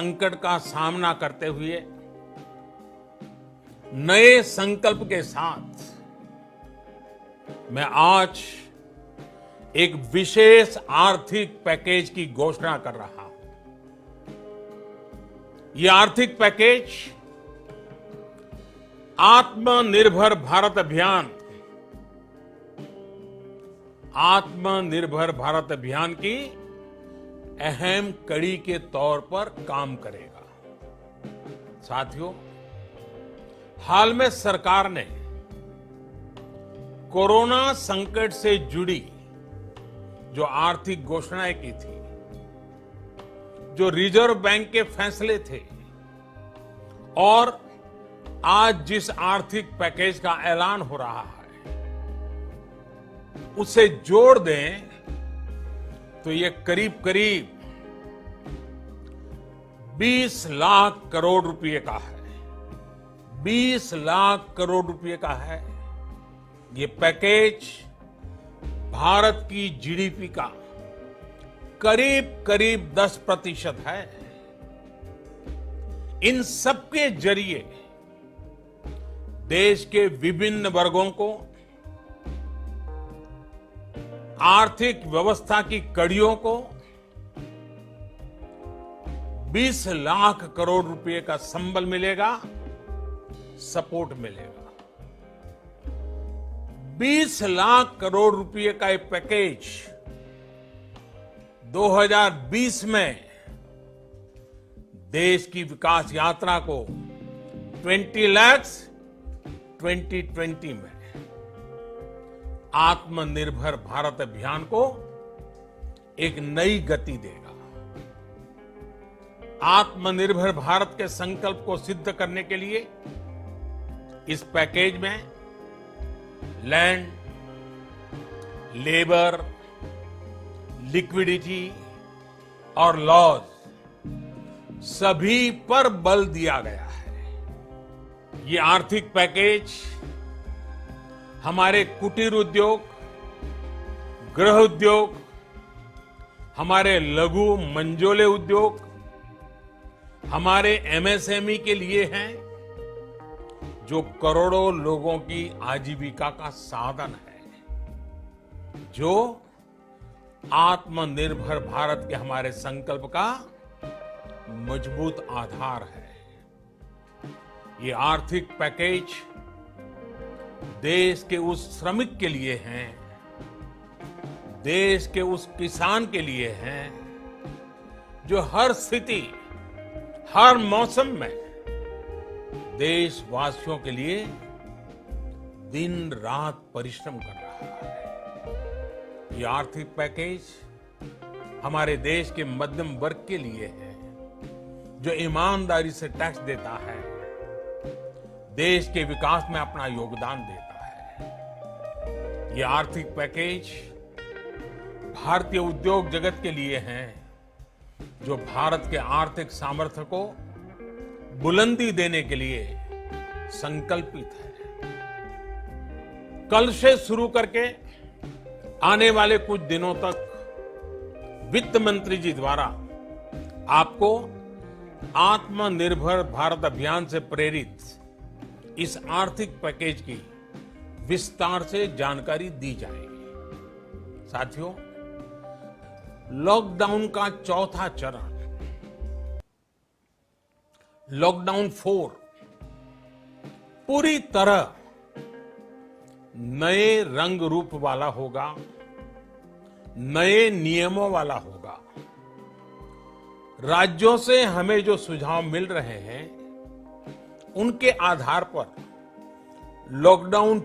संकट का सामना करते हुए नए संकल्प के साथ मैं आज एक विशेष आर्थिक पैकेज की घोषणा कर रहा हूं। यह आर्थिक पैकेज आत्मनिर्भर भारत अभियान की अहम कड़ी के तौर पर काम करेगा। साथियों, हाल में सरकार ने कोरोना संकट से जुड़ी जो आर्थिक घोषणाएं की थी, जो रिजर्व बैंक के फैसले थे और आज जिस आर्थिक पैकेज का ऐलान हो रहा है, उसे जोड़ दें तो ये करीब करीब 20 लाख करोड़ रुपए का है। 20 लाख करोड़ रुपए का है। ये पैकेज भारत की जीडीपी का करीब करीब 10% है। इन सबके जरिए देश के विभिन्न वर्गों को आर्थिक व्यवस्था की कड़ियों को 20 लाख करोड़ रुपए का संबल मिलेगा, सपोर्ट मिलेगा। 20 लाख करोड़ रुपए का एक पैकेज 2020 में देश की विकास यात्रा को 20 लाख 2020 में आत्मनिर्भर भारत अभियान को एक नई गति देगा। आत्मनिर्भर भारत के संकल्प को सिद्ध करने के लिए इस पैकेज में लैंड, लेबर, लिक्विडिटी और लॉज सभी पर बल दिया गया है। ये आर्थिक पैकेज हमारे कुटीर उद्योग, गृह उद्योग, हमारे लघु मंझोले उद्योग, हमारे एमएसएमई के लिए हैं, जो करोड़ों लोगों की आजीविका का साधन है, जो आत्मनिर्भर भारत के हमारे संकल्प का मजबूत आधार है। ये आर्थिक पैकेज देश के उस श्रमिक के लिए हैं, देश के उस किसान के लिए हैं, जो हर स्थिति, हर मौसम में देशवासियों के लिए दिन रात परिश्रम कर रहा है। ये आर्थिक पैकेज हमारे देश के मध्यम वर्ग के लिए है, जो ईमानदारी से टैक्स देता है, देश के विकास में अपना योगदान देता है। ये आर्थिक पैकेज भारतीय उद्योग जगत के लिए है, जो भारत के आर्थिक सामर्थ्य को बुलंदी देने के लिए संकल्पित है। कल से शुरू करके आने वाले कुछ दिनों तक वित्त मंत्री जी द्वारा आपको आत्मनिर्भर भारत अभियान से प्रेरित इस आर्थिक पैकेज की विस्तार से जानकारी दी जाएगी। साथियों, लॉकडाउन का चौथा चरण, लॉकडाउन 4, पूरी तरह नए रंग रूप वाला होगा, नए नियमों वाला होगा। राज्यों से हमें जो सुझाव मिल रहे हैं, उनके आधार पर लॉकडाउन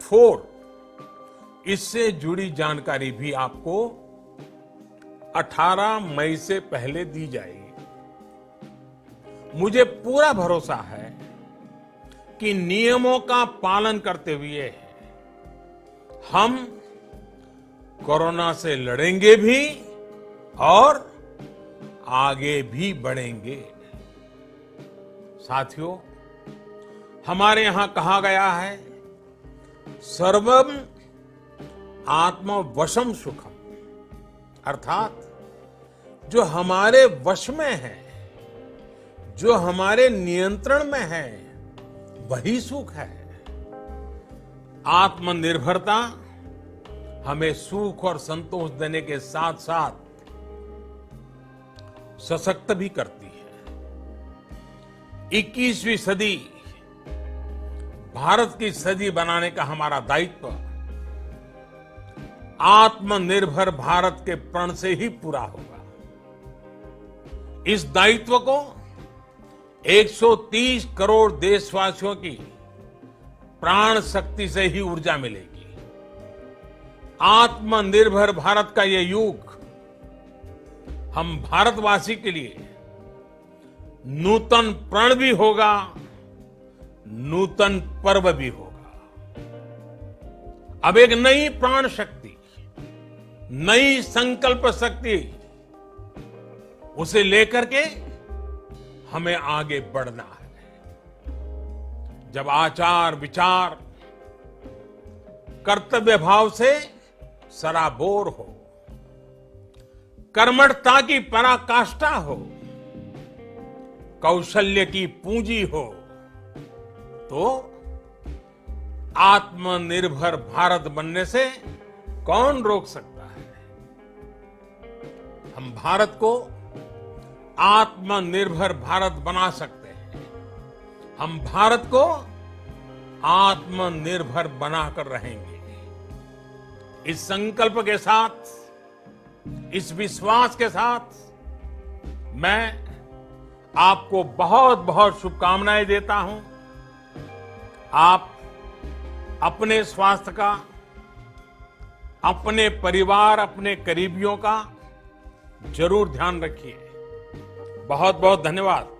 4, इससे जुड़ी जानकारी भी आपको 18 मई से पहले दी जाएगी। मुझे पूरा भरोसा है कि नियमों का पालन करते हुए हम कोरोना से लड़ेंगे भी और आगे भी बढ़ेंगे। साथियों, हमारे यहां कहा गया है, सर्वम आत्मवशम सुखम, अर्थात जो हमारे वश में है जो हमारे नियंत्रण में है वही सुख है। आत्मनिर्भरता हमें सुख और संतोष देने के साथ साथ सशक्त भी करती है। 21वीं सदी भारत की सदी बनाने का हमारा दायित्व आत्मनिर्भर भारत के प्रण से ही पूरा होगा। इस दायित्व को 130 करोड़ देशवासियों की प्राण शक्ति से ही ऊर्जा मिलेगी। आत्मनिर्भर भारत का ये युग हम भारतवासी के लिए नूतन प्रण भी होगा, नूतन पर्व भी होगा। अब एक नई प्राण शक्ति, नई संकल्प शक्ति, उसे लेकर के हमें आगे बढ़ना है। जब आचार विचार कर्तव्य भाव से सराबोर हो, कर्मठता की पराकाष्ठा हो, कौशल्य की पूंजी हो, तो आत्मनिर्भर भारत बनने से कौन रोक सकता है। हम भारत को आत्मनिर्भर भारत बना सकते हैं। हम भारत को आत्मनिर्भर बनाकर रहेंगे। इस संकल्प के साथ, इस विश्वास के साथ मैं आपको बहुत बहुत शुभकामनाएं देता हूं। आप अपने स्वास्थ्य का, अपने परिवार, अपने करीबियों का जरूर ध्यान रखिए। बहुत बहुत धन्यवाद।